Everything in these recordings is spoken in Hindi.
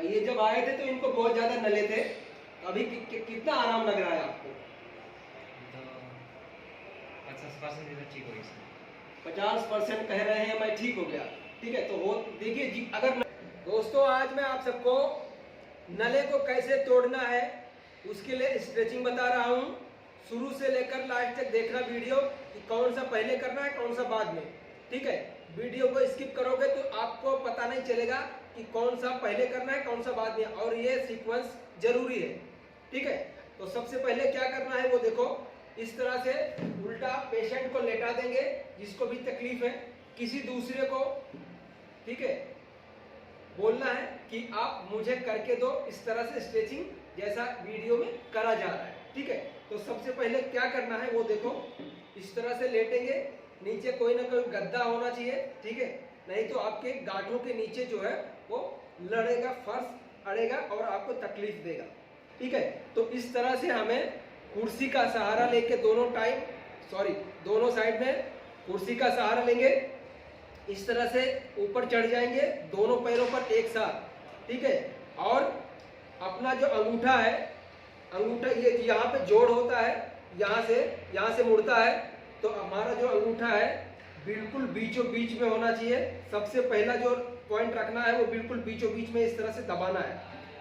ये जब आए थे तो इनको बहुत ज्यादा नले थे, तो अभी कितना आराम लग रहा है आपको? तो 50% ठीक हो गई सर। 50% कह रहे हैं मैं ठीक हो गया। ठीक है, तो हो देखिए जी, अगर दोस्तों आज मैं आप सबको नले को कैसे तोड़ना है उसके लिए स्ट्रेचिंग बता रहा हूँ। शुरू से लेकर लास्ट तक देखना वीडियो कि कौन सा पहले करना है कौन सा बाद में। ठीक है, वीडियो को स्किप करोगे तो आपको पता नहीं चलेगा कि कौन सा पहले करना है कौन सा बाद में, और ये सीक्वेंस जरूरी है। ठीक है, तो सबसे पहले क्या करना है वो देखो, इस तरह से उल्टा पेशेंट को लेटा देंगे जिसको भी तकलीफ है, किसी दूसरे को ठीक है बोलना है कि आप मुझे करके दो, इस तरह से स्ट्रेचिंग जैसा वीडियो में करा जा रहा है। ठीक है, तो सबसे पहले क्या करना है वो देखो, इस तरह से लेटेंगे, नीचे कोई ना कोई गद्दा होना चाहिए। ठीक है, नहीं तो आपके गांठों के नीचे जो है वो लड़ेगा, फर्श अड़ेगा और आपको तकलीफ देगा। ठीक है, तो इस तरह से हमें कुर्सी का सहारा लेके दोनों साइड में कुर्सी का सहारा लेंगे, इस तरह से ऊपर चढ़ जाएंगे दोनों पैरों पर एक साथ। ठीक है, और अपना जो अंगूठा है, अंगूठा ये यहाँ पे जोड़ होता है, यहाँ से मुड़ता है, तो हमारा जो अंगूठा है बिल्कुल बीचों बीच में होना चाहिए। सबसे पहला जो पॉइंट रखना है वो बिल्कुल बीचों बीच में इस तरह से दबाना है,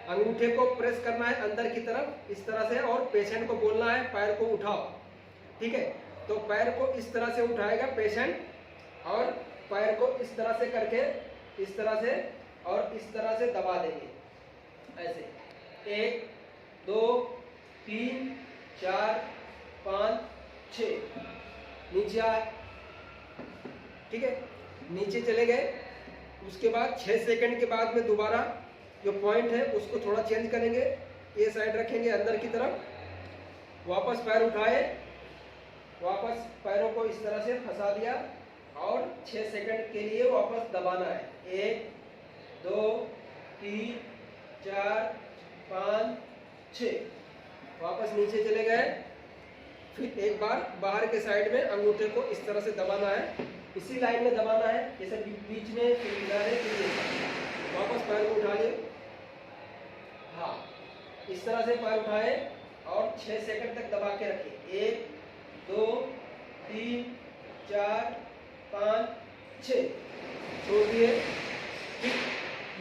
अंगूठे को प्रेस करना है अंदर की तरफ इस तरह से, और पेशेंट को बोलना है पैर को उठाओ। ठीक है, तो पैर को इस तरह से उठाएगा पेशेंट, और पैर को इस तरह से करके इस तरह से और इस तरह से दबा देंगे ऐसे, 1 2 3 4 5 6, नीचे आए। ठीक है, नीचे चले गए, उसके बाद 6 सेकंड के बाद में दोबारा जो पॉइंट है उसको थोड़ा चेंज करेंगे, ये साइड रखेंगे अंदर की तरफ, वापस पैर उठाए, वापस पैरों को इस तरह से फंसा दिया और 6 सेकंड के लिए वापस दबाना है। 1 2 3 4 5 6, वापस नीचे चले गए, फिर एक बार बाहर के साइड में अंगूठे को इस तरह से दबाना है, इसी लाइन में दबाना है जैसे बीच में, फिर किनारे, फिर वापस पैर को उठा लिए। हाँ, इस तरह से पैर उठाए और 6 सेकंड तक दबा के रखिए। 1 2 3 4 5 6, छोड़ दिए।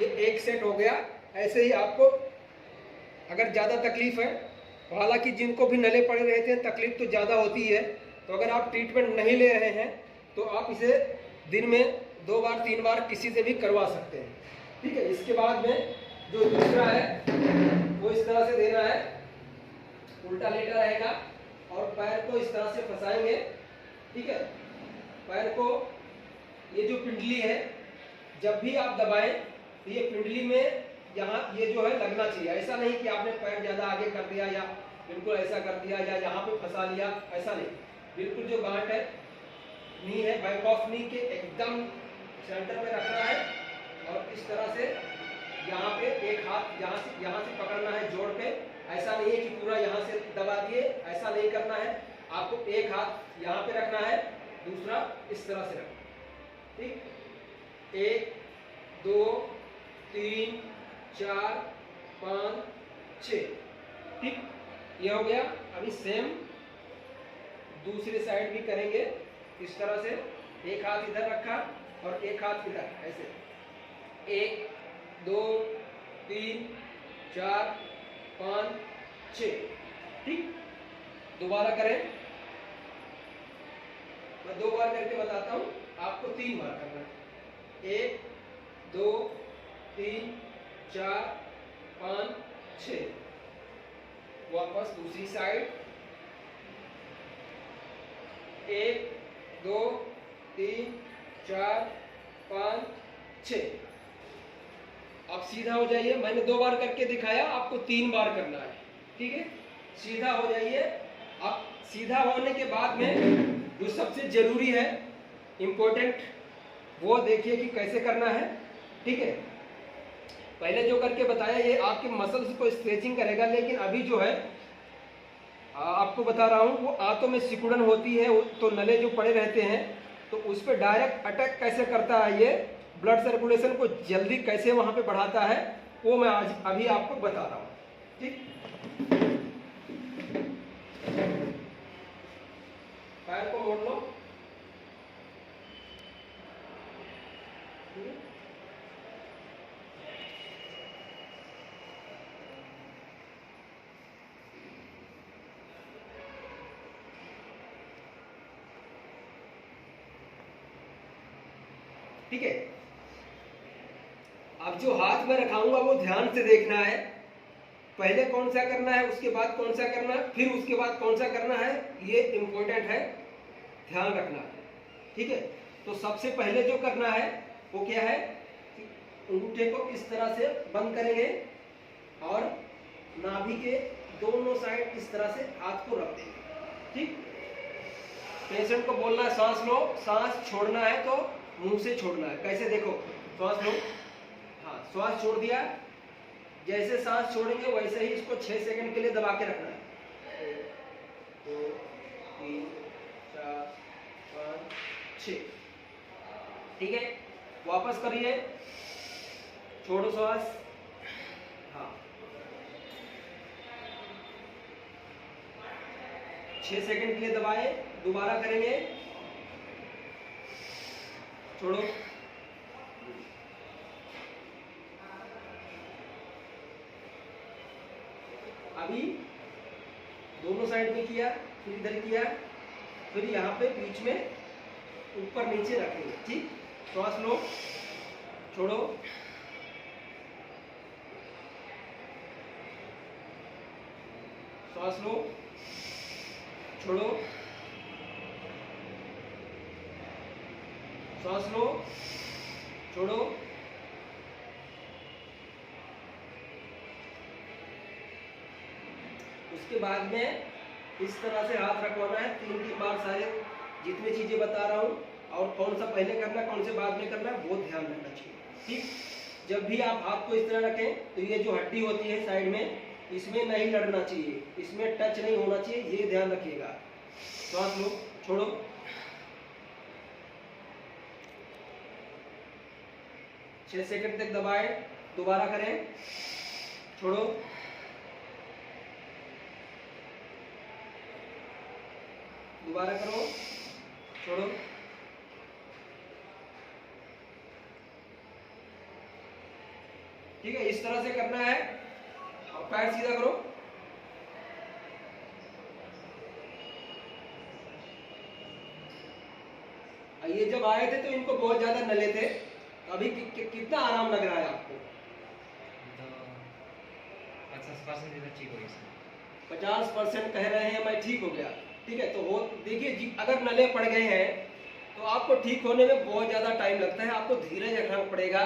ये एक सेट हो गया। ऐसे ही आपको अगर ज़्यादा तकलीफ है, हालांकि जिनको भी नले पड़े रहते हैं तकलीफ तो ज़्यादा होती है, तो अगर आप ट्रीटमेंट नहीं ले रहे हैं तो आप इसे दिन में 2 बार 3 बार किसी से भी करवा सकते हैं। ठीक है, इसके बाद में जो दूसरा है वो इस तरह से देना है, उल्टा लेटा रहेगा और पैर को इस तरह से फंसाएंगे। ठीक है, पैर को, ये जो पिंडली है जब भी आप दबाएं तो ये पिंडली में यहाँ ये जो है लगना चाहिए। ऐसा नहीं कि आपने पैर ज़्यादा आगे कर दिया या बिल्कुल ऐसा कर दिया या यहाँ पे फंसा लिया, ऐसा नहीं। बिल्कुल जो गांठ है, नी है, बैक ऑफ नी के एकदम सेंटर में रखना है और इस तरह से यहाँ पे एक हाथ यहाँ से पकड़ना है जोड़ पे। ऐसा नहीं है कि पूरा यहाँ से दबा दिए, ऐसा नहीं करना है। आपको एक हाथ यहाँ पे रखना है, दूसरा इस तरह से रखना। ठीक, 1 2 3 4 5 6। ठीक, ये हो गया। अभी सेम दूसरी साइड भी करेंगे इस तरह से, एक हाथ इधर रखा और एक हाथ इधर, ऐसे 1 2 3 4 5 6। ठीक, दोबारा करें, मैं 2 बार करके बताता हूँ, आपको 3 बार करना है। 1 2 3 4 5 6, वापस दूसरी साइड, 1 2 3 4 5 6। आप सीधा हो जाइए, मैंने 2 बार करके दिखाया, आपको 3 बार करना है। ठीक है, सीधा हो जाइए। अब सीधा होने के बाद में जो सबसे जरूरी है, इम्पोर्टेंट, वो देखिए कि कैसे करना है। ठीक है, पहले जो करके बताया ये आपके मसल्स को स्ट्रेचिंग करेगा, लेकिन अभी जो है आपको बता रहा हूँ वो आंतों में सिकुड़न होती है, तो नले जो पड़े रहते हैं तो उस पर डायरेक्ट अटैक कैसे करता है, ये ब्लड सर्कुलेशन को जल्दी कैसे वहाँ पे बढ़ाता है, वो मैं आज अभी आपको बता रहा हूँ। ठीक, पैर को मोड़ लो। ठीक है, अब जो हाथ में रखाऊंगा वो ध्यान से देखना है। पहले कौन सा करना है, उसके बाद कौन सा करना है, फिर उसके बाद कौन सा करना है, ये इंपॉर्टेंट है, ध्यान रखना है। ठीक है, तो सबसे पहले जो करना है वो क्या है, अंगूठे को इस तरह से बंद करेंगे और नाभि के दोनों साइड इस तरह से हाथ को रख देंगे। ठीक, पेशेंट को बोलना है सांस लो, सांस छोड़ना है तो मुंह से छोड़ना है। कैसे, देखो, श्वास लो, हाँ श्वास छोड़ दिया, जैसे सांस छोड़ेंगे वैसे ही इसको 6 सेकंड के लिए दबा के रखना है। 1 2 3 4 5 6। ठीक है, वापस करिए, छोड़ो श्वास, हाँ 6 सेकंड के लिए दबाए, दोबारा करेंगे, छोड़ो, अभी दोनों साइड में किया, फिर इधर किया, फिर यहाँ पे बीच में ऊपर नीचे रखेंगे। ठीक, श्वास लो, छोड़ो, श्वास लो, छोड़ो, श्वास लो, छोड़ो, उसके बाद में इस तरह से हाथ रखवाना है 3-3 बार सारे जितनी चीजें बता रहा हूँ, और कौन सा पहले करना है कौन से बाद में करना है वो ध्यान रखना चाहिए। ठीक, जब भी आप हाथ को इस तरह रखें तो ये जो हड्डी होती है साइड में, इसमें नहीं लड़ना चाहिए, इसमें टच नहीं होना चाहिए, ये ध्यान रखिएगा। श्वास लो, छोड़ो, छह सेकंड तक दबाए, दोबारा करें, छोड़ो, दोबारा करो, छोड़ो, ठीक है, इस तरह से करना है। और पैर सीधा करो, ये जब आए थे तो इनको बहुत ज्यादा नले थे, अभी कितना आराम लग रहा है आपको? तो 50% ठीक हो गई सर। 50% कह रहे हैं मैं ठीक हो गया। ठीक है, तो वो देखिए, अगर नले पड़ गए हैं तो आपको ठीक होने में बहुत ज़्यादा टाइम लगता है, आपको धीरज रखना पड़ेगा।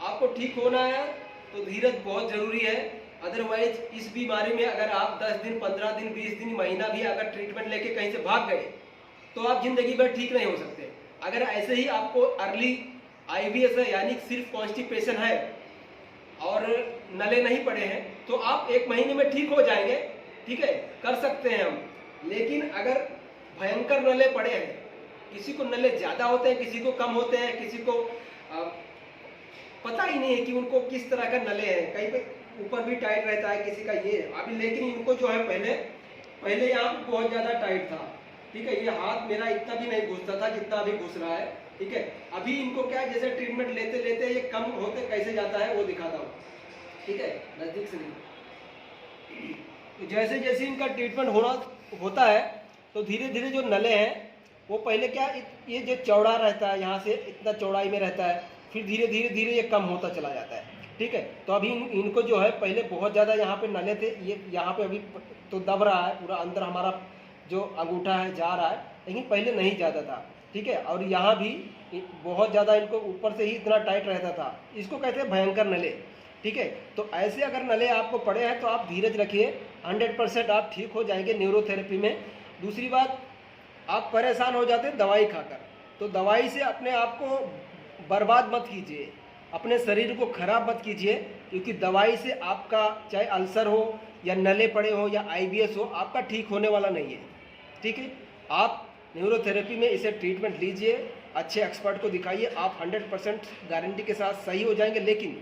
आपको ठीक होना है तो धीरज बहुत ज़रूरी है, अदरवाइज इस बीमारी में अगर आप 10 दिन 15 दिन 20 दिन महीना भी अगर ट्रीटमेंट लेके कहीं से भाग गए तो आप जिंदगी भर ठीक नहीं हो सकते। अगर ऐसे ही आपको अर्ली IBS है, यानी सिर्फ कॉन्स्टिपेशन है और नले नहीं पड़े हैं, तो आप 1 महीने में ठीक हो जाएंगे। ठीक है, कर सकते हैं हम। लेकिन अगर भयंकर नले पड़े हैं, किसी को नले ज्यादा होते हैं, किसी को कम होते हैं, किसी को पता ही नहीं है कि उनको किस तरह का नले हैं, कहीं पे ऊपर भी टाइट रहता है किसी का ये अभी, लेकिन इनको जो है पहले यहाँ पे बहुत ज्यादा टाइट था। ठीक है, ये हाथ मेरा इतना भी नहीं घुसता था जितना अभी घुस रहा है। ठीक है, अभी इनको क्या है, जैसे ट्रीटमेंट लेते लेते ये कम होते कैसे जाता है वो दिखाता हूँ। ठीक है, नजदीक से नहीं, तो जैसे जैसे इनका ट्रीटमेंट होता है तो धीरे धीरे जो नले हैं वो पहले क्या, ये जो चौड़ा रहता है, यहाँ से इतना चौड़ाई में रहता है, फिर धीरे धीरे ये कम होता चला जाता है। ठीक है, तो अभी इनको जो है पहले बहुत ज़्यादा यहाँ पे नले थे, ये यहाँ पे अभी तो दब रहा है पूरा, अंदर हमारा जो अंगूठा है जा रहा है, लेकिन पहले नहीं जाता था। ठीक है, और यहाँ भी बहुत ज़्यादा इनको ऊपर से ही इतना टाइट रहता था, इसको कहते हैं भयंकर नले। ठीक है, तो ऐसे अगर नले आपको पड़े हैं तो आप धीरज रखिए, 100% आप ठीक हो जाएंगे न्यूरोथेरेपी में। दूसरी बात, आप परेशान हो जाते हैं दवाई खाकर, तो दवाई से अपने आप को बर्बाद मत कीजिए, अपने शरीर को खराब मत कीजिए, क्योंकि दवाई से आपका चाहे अल्सर हो या नले पड़े हो या IBS हो, आपका ठीक होने वाला नहीं है। ठीक है, आप न्यूरोथेरेपी में इसे ट्रीटमेंट लीजिए, अच्छे एक्सपर्ट को दिखाइए, आप 100% गारंटी के साथ सही हो जाएंगे। लेकिन